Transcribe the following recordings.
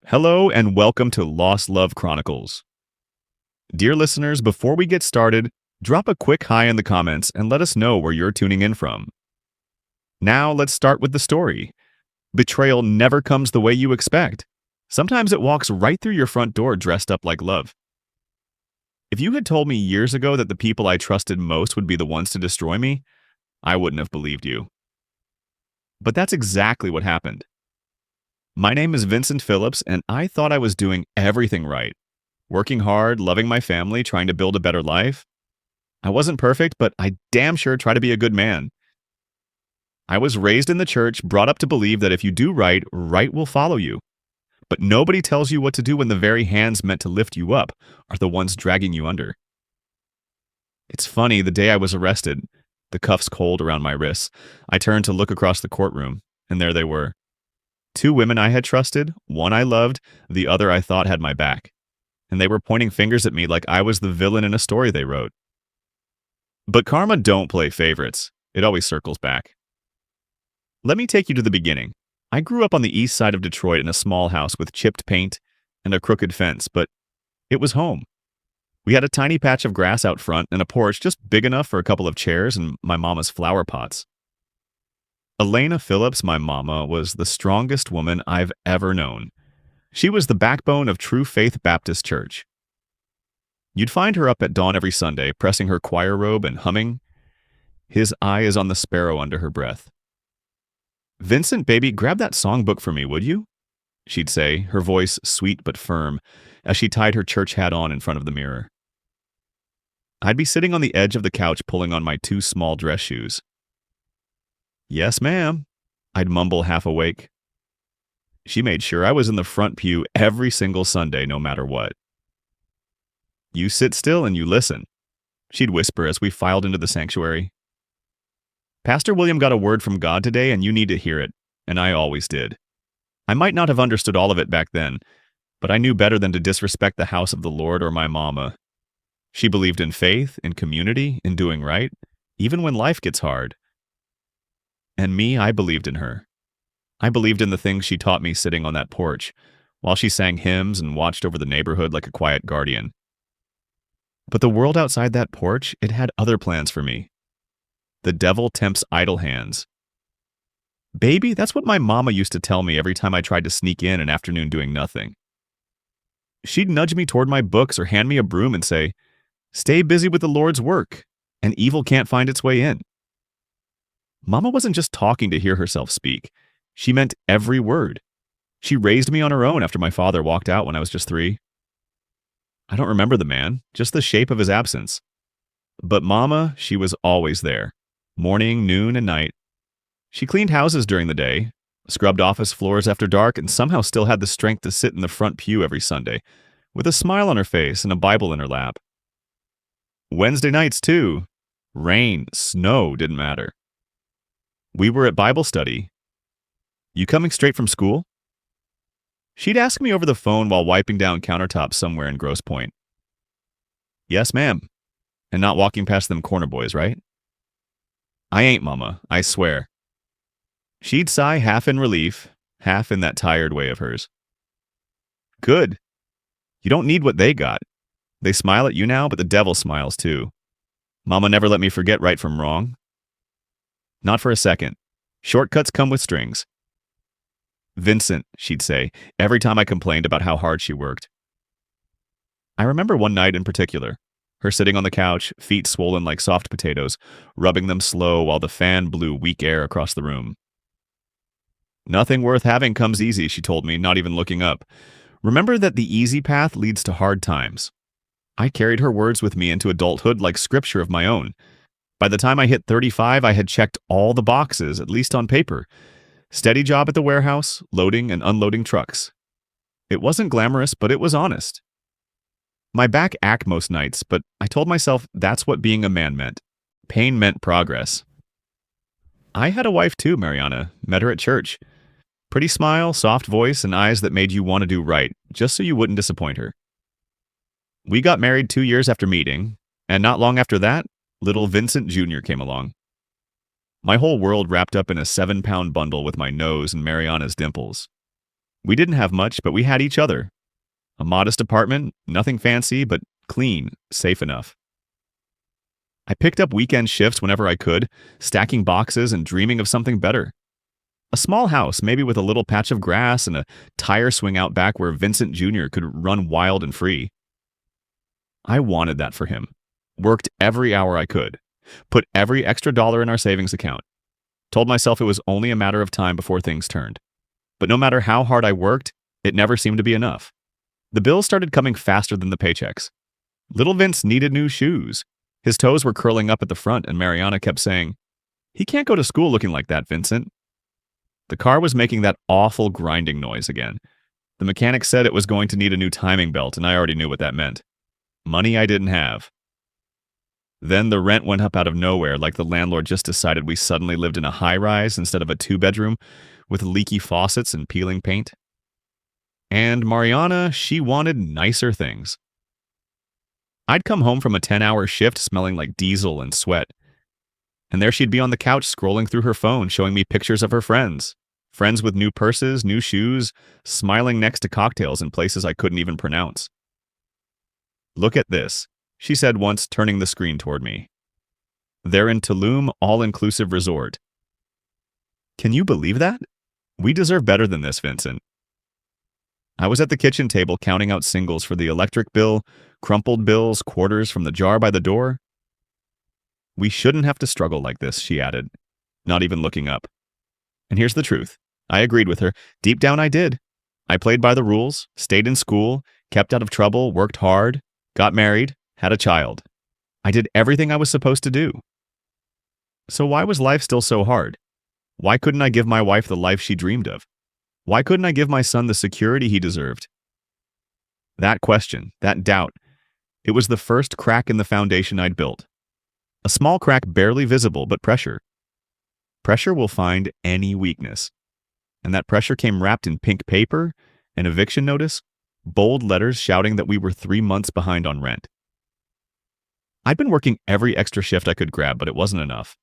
Hello and welcome to Lost Love Chronicles. Dear listeners, before we get started, drop a quick hi in the comments and let us know where you're tuning in from. Now let's start with the story. Betrayal never comes the way you expect. Sometimes it walks right through your front door dressed up like love. If you had told me years ago that the people I trusted most would be the ones to destroy me, I wouldn't have believed you. But that's exactly what happened. My name is Vincent Phillips, and I thought I was doing everything right. Working hard, loving my family, trying to build a better life. I wasn't perfect, but I damn sure try to be a good man. I was raised in the church, brought up to believe that if you do right, right will follow you. But nobody tells you what to do when the very hands meant to lift you up are the ones dragging you under. It's funny, the day I was arrested, the cuffs cold around my wrists, I turned to look across the courtroom, and there they were. Two women I had trusted, one I loved, the other I thought had my back. And they were pointing fingers at me like I was the villain in a story they wrote. But karma don't play favorites. It always circles back. Let me take you to the beginning. I grew up on the east side of Detroit in a small house with chipped paint and a crooked fence, but it was home. We had a tiny patch of grass out front and a porch just big enough for a couple of chairs and my mama's flower pots. Elena Phillips, my mama, was the strongest woman I've ever known. She was the backbone of True Faith Baptist Church. You'd find her up at dawn every Sunday, pressing her choir robe and humming, "His eye is on the sparrow," under her breath. "Vincent, baby, grab that songbook for me, would you?" she'd say, her voice sweet but firm, as she tied her church hat on in front of the mirror. I'd be sitting on the edge of the couch pulling on my two small dress shoes. "Yes, ma'am," I'd mumble half awake. She made sure I was in the front pew every single Sunday, no matter what. "You sit still and you listen," she'd whisper as we filed into the sanctuary. "Pastor William got a word from God today and you need to hear it," and I always did. I might not have understood all of it back then, but I knew better than to disrespect the house of the Lord or my mama. She believed in faith, in community, in doing right, even when life gets hard. And me, I believed in her. I believed in the things she taught me sitting on that porch, while she sang hymns and watched over the neighborhood like a quiet guardian. But the world outside that porch, it had other plans for me. The devil tempts idle hands. "Baby, that's what my mama used to tell me every time I tried to sneak in an afternoon doing nothing." She'd nudge me toward my books or hand me a broom and say, "Stay busy with the Lord's work, and evil can't find its way in." Mama wasn't just talking to hear herself speak. She meant every word. She raised me on her own after my father walked out when I was just 3. I don't remember the man, just the shape of his absence. But Mama, she was always there. Morning, noon, and night. She cleaned houses during the day, scrubbed office floors after dark, and somehow still had the strength to sit in the front pew every Sunday, with a smile on her face and a Bible in her lap. Wednesday nights, too. Rain, snow, didn't matter. We were at Bible study. "You coming straight from school?" She'd ask me over the phone while wiping down countertops somewhere in Grosse Pointe. "Yes, ma'am. And not walking past them corner boys, right?" "I ain't, Mama, I swear." She'd sigh half in relief, half in that tired way of hers. "Good. You don't need what they got. They smile at you now, but the devil smiles too. Mama never let me forget right from wrong. Not for a second. Shortcuts come with strings." "Vincent," she'd say, every time I complained about how hard she worked. I remember one night in particular, her sitting on the couch, feet swollen like soft potatoes, rubbing them slow while the fan blew weak air across the room. "Nothing worth having comes easy," she told me, not even looking up. "Remember that the easy path leads to hard times." I carried her words with me into adulthood like scripture of my own. By the time I hit 35, I had checked all the boxes, at least on paper. Steady job at the warehouse, loading and unloading trucks. It wasn't glamorous, but it was honest. My back ached most nights, but I told myself that's what being a man meant. Pain meant progress. I had a wife too, Mariana. Met her at church. Pretty smile, soft voice, and eyes that made you want to do right, just so you wouldn't disappoint her. We got married 2 years after meeting, and not long after that, little Vincent Jr. came along. My whole world wrapped up in a 7-pound bundle with my nose and Mariana's dimples. We didn't have much, but we had each other. A modest apartment, nothing fancy, but clean, safe enough. I picked up weekend shifts whenever I could, stacking boxes and dreaming of something better. A small house, maybe with a little patch of grass and a tire swing out back where Vincent Jr. could run wild and free. I wanted that for him. Worked every hour I could. Put every extra dollar in our savings account. Told myself it was only a matter of time before things turned. But no matter how hard I worked, it never seemed to be enough. The bills started coming faster than the paychecks. Little Vince needed new shoes. His toes were curling up at the front, and Mariana kept saying, "He can't go to school looking like that, Vincent." The car was making that awful grinding noise again. The mechanic said it was going to need a new timing belt, and I already knew what that meant. Money I didn't have. Then the rent went up out of nowhere, like the landlord just decided we suddenly lived in a high-rise instead of a two-bedroom with leaky faucets and peeling paint. And Mariana, she wanted nicer things. I'd come home from a 10-hour shift smelling like diesel and sweat. And there she'd be on the couch scrolling through her phone, showing me pictures of her friends. Friends with new purses, new shoes, smiling next to cocktails in places I couldn't even pronounce. "Look at this," she said once, turning the screen toward me. "They're in Tulum All-Inclusive Resort." Can you believe that? We deserve better than this, Vincent. I was at the kitchen table counting out singles for the electric bill, crumpled bills, quarters from the jar by the door. "We shouldn't have to struggle like this," she added, not even looking up. And here's the truth. I agreed with her. Deep down, I did. I played by the rules, stayed in school, kept out of trouble, worked hard, got married, had a child. I did everything I was supposed to do. So why was life still so hard? Why couldn't I give my wife the life she dreamed of? Why couldn't I give my son the security he deserved? That question, that doubt, it was the first crack in the foundation I'd built. A small crack barely visible, but pressure. Pressure will find any weakness. And that pressure came wrapped in pink paper, an eviction notice, bold letters shouting that we were 3 months behind on rent. I'd been working every extra shift I could grab, but it wasn't enough.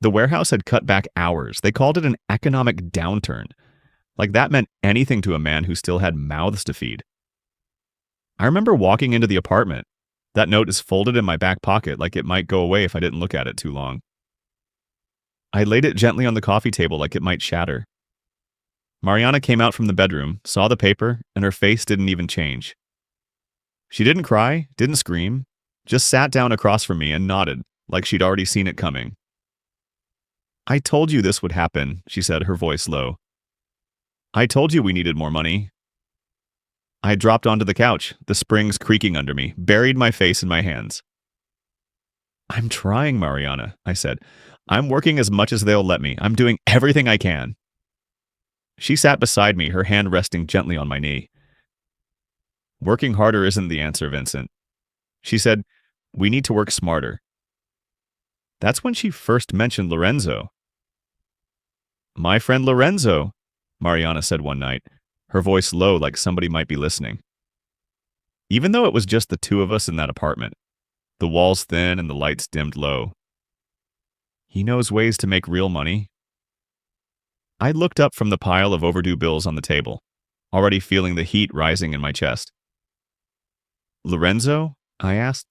The warehouse had cut back hours. They called it an economic downturn. Like that meant anything to a man who still had mouths to feed. I remember walking into the apartment. That note is folded in my back pocket like it might go away if I didn't look at it too long. I laid it gently on the coffee table like it might shatter. Mariana came out from the bedroom, saw the paper, and her face didn't even change. She didn't cry, didn't scream, just sat down across from me and nodded, like she'd already seen it coming. "I told you this would happen," she said, her voice low. "I told you we needed more money." I dropped onto the couch, the springs creaking under me, buried my face in my hands. "I'm trying, Mariana," I said. "I'm working as much as they'll let me. I'm doing everything I can." She sat beside me, her hand resting gently on my knee. "Working harder isn't the answer, Vincent." She said, "We need to work smarter." That's when she first mentioned Lorenzo. "My friend Lorenzo," Mariana said one night, her voice low like somebody might be listening. Even though it was just the two of us in that apartment, the walls thin and the lights dimmed low. "He knows ways to make real money." I looked up from the pile of overdue bills on the table, already feeling the heat rising in my chest. "Lorenzo?" I asked.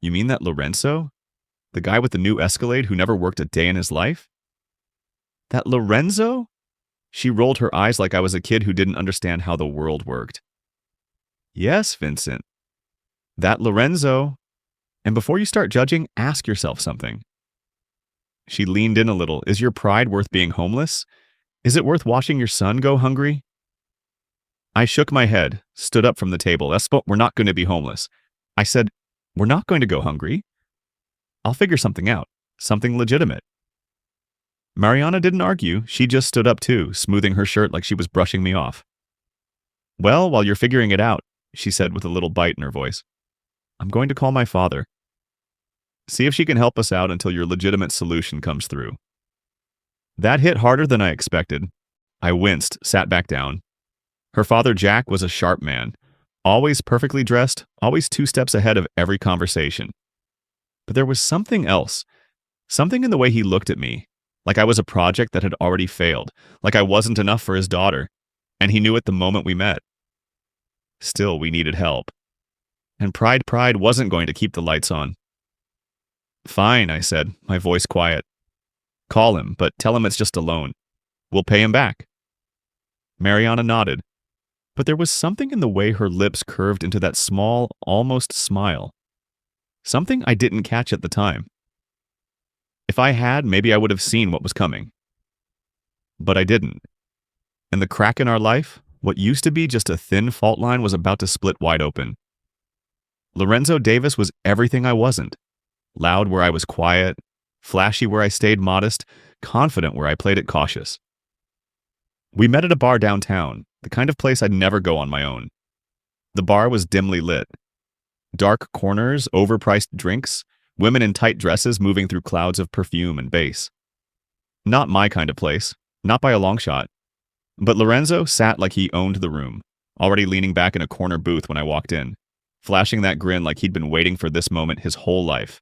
"You mean that Lorenzo? The guy with the new Escalade who never worked a day in his life?" "That Lorenzo?" She rolled her eyes like I was a kid who didn't understand how the world worked. "Yes, Vincent. That Lorenzo. And before you start judging, ask yourself something." She leaned in a little. "Is your pride worth being homeless? Is it worth watching your son go hungry?" I shook my head, stood up from the table. "We're not going to be homeless." I said, "We're not going to go hungry. I'll figure something out, something legitimate." Mariana didn't argue. She just stood up too, smoothing her shirt like she was brushing me off. "Well, while you're figuring it out," she said with a little bite in her voice, "I'm going to call my father. See if she can help us out until your legitimate solution comes through." That hit harder than I expected. I winced, sat back down. Her father, Jack, was a sharp man, always perfectly dressed, always 2 steps ahead of every conversation. But there was something else, something in the way he looked at me, like I was a project that had already failed, like I wasn't enough for his daughter. and he knew it the moment we met. Still, we needed help. And Pride wasn't going to keep the lights on. Fine, I said, my voice quiet. Call him, but tell him it's just a loan. We'll pay him back. Mariana nodded, but there was something in the way her lips curved into that small, almost smile. Something I didn't catch at the time. If I had, maybe I would have seen what was coming. But I didn't. And the crack in our life, what used to be just a thin fault line, was about to split wide open. Lorenzo Davis was everything I wasn't. Loud where I was quiet, flashy where I stayed modest, confident where I played it cautious. We met at a bar downtown, the kind of place I'd never go on my own. The bar was dimly lit. Dark corners, overpriced drinks, women in tight dresses moving through clouds of perfume and bass. Not my kind of place, not by a long shot. But Lorenzo sat like he owned the room, already leaning back in a corner booth when I walked in, flashing that grin like he'd been waiting for this moment his whole life.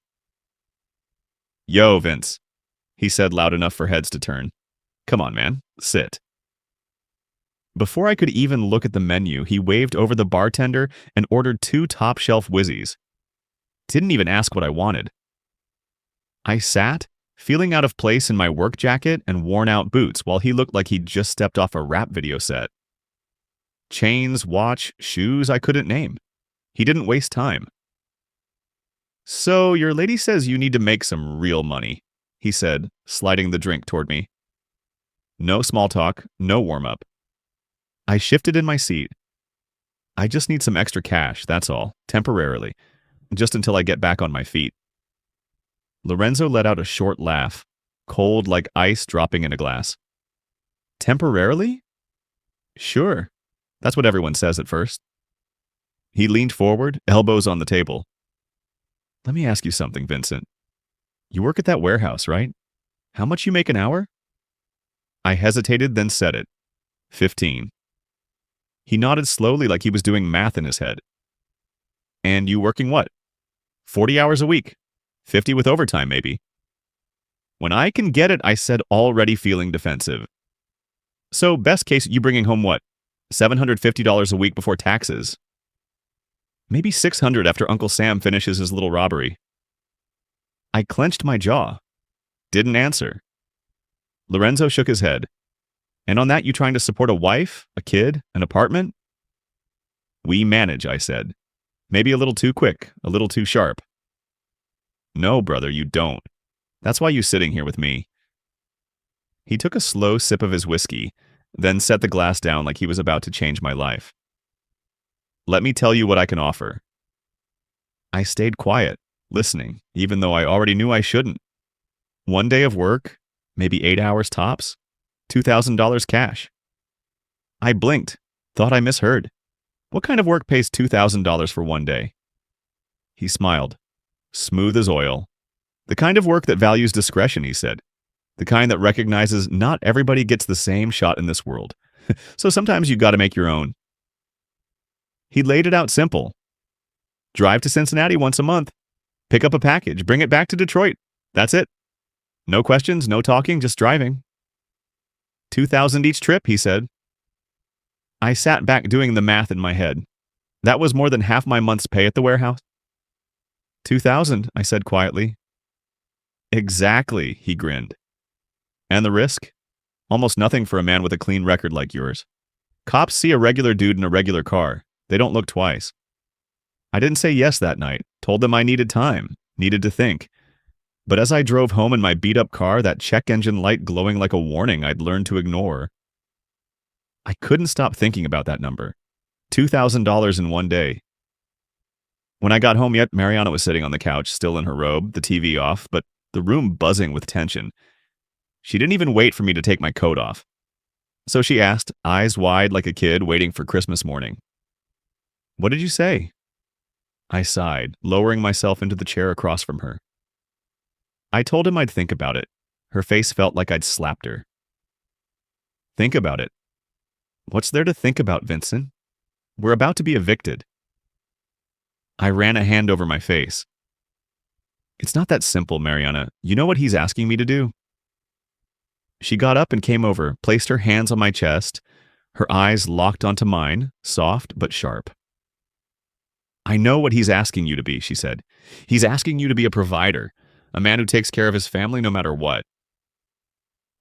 Yo, Vince, he said loud enough for heads to turn. Come on, man, sit. Before I could even look at the menu, he waved over the bartender and ordered 2 top-shelf whizzies. Didn't even ask what I wanted. I sat, feeling out of place in my work jacket and worn-out boots while he looked like he'd just stepped off a rap video set. Chains, watch, shoes I couldn't name. He didn't waste time. So, your lady says you need to make some real money, he said, sliding the drink toward me. No small talk, no warm-up. I shifted in my seat. I just need some extra cash, that's all, temporarily, just until I get back on my feet. Lorenzo let out a short laugh, cold like ice dropping in a glass. Temporarily? Sure. That's what everyone says at first. He leaned forward, elbows on the table. Let me ask you something, Vincent. You work at that warehouse, right? How much you make an hour? I hesitated, then said it. 15. He nodded slowly like he was doing math in his head. And you working what? 40 hours a week. 50 with overtime, maybe. When I can get it, I said, already feeling defensive. So, best case, you bringing home what? $750 a week before taxes. Maybe $600 after Uncle Sam finishes his little robbery. I clenched my jaw. Didn't answer. Lorenzo shook his head. And on that, you trying to support a wife, a kid, an apartment? We manage, I said. Maybe a little too quick, a little too sharp. No, brother, you don't. That's why you're sitting here with me. He took a slow sip of his whiskey, then set the glass down like he was about to change my life. Let me tell you what I can offer. I stayed quiet, listening, even though I already knew I shouldn't. 1 day of work, maybe 8 hours tops, $2,000 cash. I blinked, thought I misheard. What kind of work pays $2,000 for 1 day? He smiled, smooth as oil. The kind of work that values discretion, he said. The kind that recognizes not everybody gets the same shot in this world. So sometimes you gotta make your own. He laid it out simple. Drive to Cincinnati once a month. Pick up a package, bring it back to Detroit. That's it. No questions, no talking, just driving. $2,000 each trip, he said. I sat back doing the math in my head. That was more than half my month's pay at the warehouse. $2,000, I said quietly. Exactly, he grinned. And the risk? Almost nothing for a man with a clean record like yours. Cops see a regular dude in a regular car. They don't look twice. I didn't say yes that night, told them I needed time, needed to think. But as I drove home in my beat-up car, that check engine light glowing like a warning I'd learned to ignore, I couldn't stop thinking about that number. $2,000 in 1 day. When I got home, yet Mariana was sitting on the couch, still in her robe, the TV off, but the room buzzing with tension. She didn't even wait for me to take my coat off. So she asked, eyes wide like a kid waiting for Christmas morning. What did you say? I sighed, lowering myself into the chair across from her. I told him I'd think about it. Her face felt like I'd slapped her. Think about it. What's there to think about, Vincent? We're about to be evicted. I ran a hand over my face. It's not that simple, Mariana. You know what he's asking me to do? She got up and came over, placed her hands on my chest, Her eyes locked onto mine, soft but sharp. "I know what he's asking you to be," she said. "He's asking you to be a provider, a man who takes care of his family no matter what."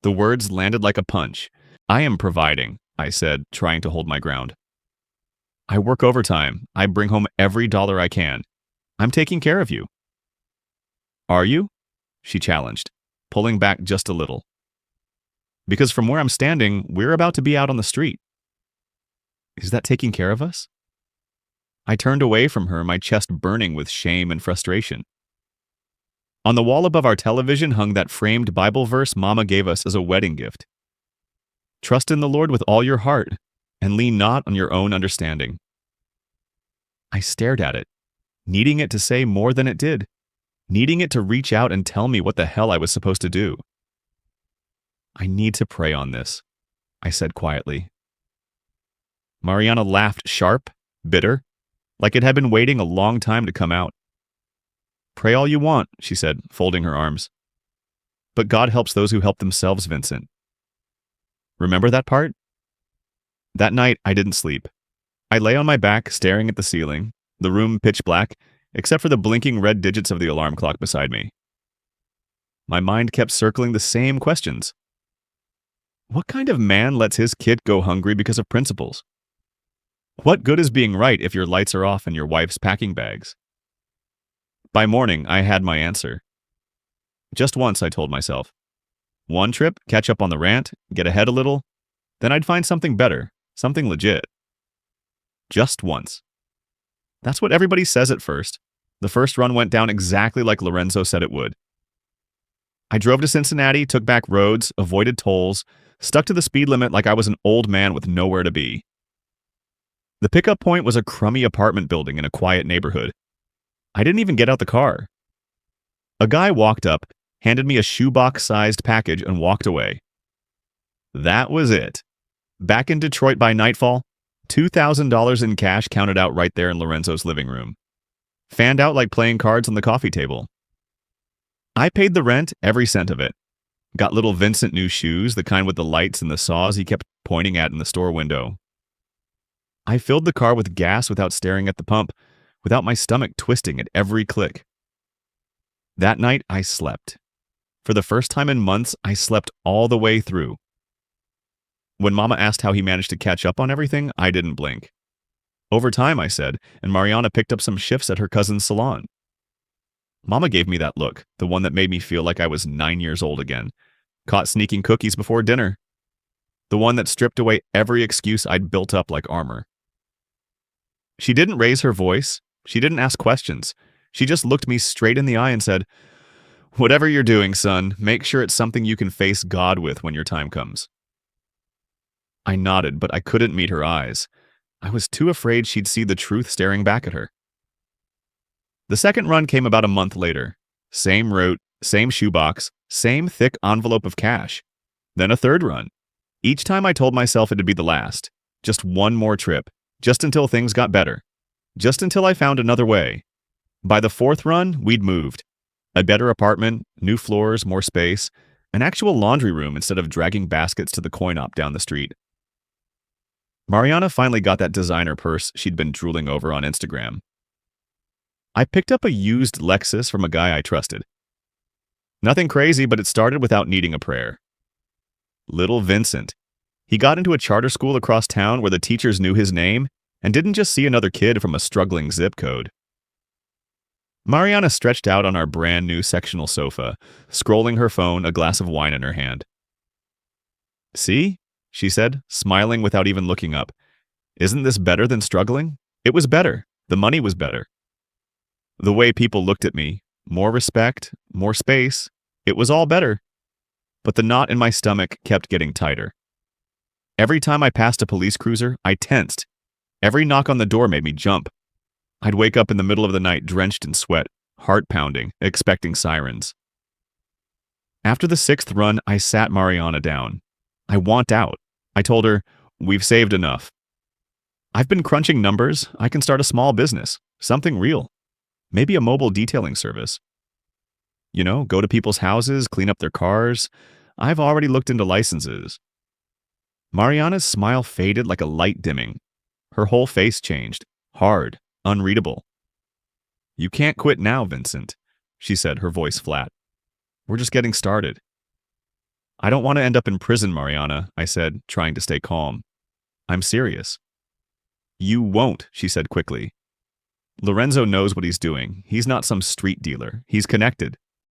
The words landed like a punch. "I am providing," I said, trying to hold my ground. "I work overtime. I bring home every dollar I can. I'm taking care of you." "Are you?" she challenged, pulling back just a little. "Because from where I'm standing, we're about to be out on the street." "Is that taking care of us?" I turned away from her, my chest burning with shame and frustration. On the wall above our television hung that framed Bible verse Mama gave us as a wedding gift. "Trust in the Lord with all your heart, and lean not on your own understanding." I stared at it, needing it to say more than it did, needing it to reach out and tell me what the hell I was supposed to do. "I need to pray on this," I said quietly. Mariana laughed sharp, bitter, like it had been waiting a long time to come out. "Pray all you want," she said, folding her arms. "But God helps those who help themselves, Vincent. Remember that part?" That night, I didn't sleep. I lay on my back, staring at the ceiling, the room pitch black, except for the blinking red digits of the alarm clock beside me. My mind kept circling the same questions. What kind of man lets his kid go hungry because of principles? What good is being right if your lights are off and your wife's packing bags? By morning, I had my answer. Just once, I told myself. One trip, catch up on the rant, get ahead a little, then I'd find something better, something legit. Just once. That's what everybody says at first. The first run went down exactly like Lorenzo said it would. I drove to Cincinnati, took back roads, avoided tolls, stuck to the speed limit like I was an old man with nowhere to be. The pickup point was a crummy apartment building in a quiet neighborhood. I didn't even get out the car. A guy walked up, handed me a shoebox-sized package, and walked away. That was it. Back in Detroit by nightfall, $2,000 in cash counted out right there in Lorenzo's living room. Fanned out like playing cards on the coffee table. I paid the rent, every cent of it. Got little Vincent new shoes, the kind with the lights and the saws he kept pointing at in the store window. I filled the car with gas without staring at the pump, without my stomach twisting at every click. That night, I slept. For the first time in months, I slept all the way through. When Mama asked how he managed to catch up on everything, I didn't blink. Overtime, I said, and Mariana picked up some shifts at her cousin's salon. Mama gave me that look, the one that made me feel like I was 9 years old again, caught sneaking cookies before dinner. The one that stripped away every excuse I'd built up like armor. She didn't raise her voice. She didn't ask questions. She just looked me straight in the eye and said, "Whatever you're doing, son, make sure it's something you can face God with when your time comes." I nodded, but I couldn't meet her eyes. I was too afraid she'd see the truth staring back at her. The second run came about a month later. Same route, same shoebox, same thick envelope of cash. Then a third run. Each time I told myself it'd be the last. Just one more trip. Just until things got better. Just until I found another way. By the fourth run, we'd moved. A better apartment, new floors, more space, an actual laundry room instead of dragging baskets to the coin-op down the street. Mariana finally got that designer purse she'd been drooling over on Instagram. I picked up a used Lexus from a guy I trusted. Nothing crazy, but it started without needing a prayer. Little Vincent. He got into a charter school across town where the teachers knew his name and didn't just see another kid from a struggling zip code. Mariana stretched out on our brand new sectional sofa, scrolling her phone, a glass of wine in her hand. "See?" she said, smiling without even looking up. "Isn't this better than struggling?" It was better. The money was better. The way people looked at me, more respect, more space, it was all better. But the knot in my stomach kept getting tighter. Every time I passed a police cruiser, I tensed. Every knock on the door made me jump. I'd wake up in the middle of the night drenched in sweat, heart pounding, expecting sirens. After the sixth run, I sat Mariana down. "I want out." I told her, "We've saved enough. I've been crunching numbers. I can start a small business, something real. Maybe a mobile detailing service. You know, go to people's houses, clean up their cars. I've already looked into licenses." Mariana's smile faded like a light dimming. Her whole face changed, hard, unreadable. "You can't quit now, Vincent," she said, her voice flat. "We're just getting started." "I don't want to end up in prison, Mariana," I said, trying to stay calm. "I'm serious." "You won't," she said quickly. "Lorenzo knows what he's doing. He's not some street dealer. He's connected.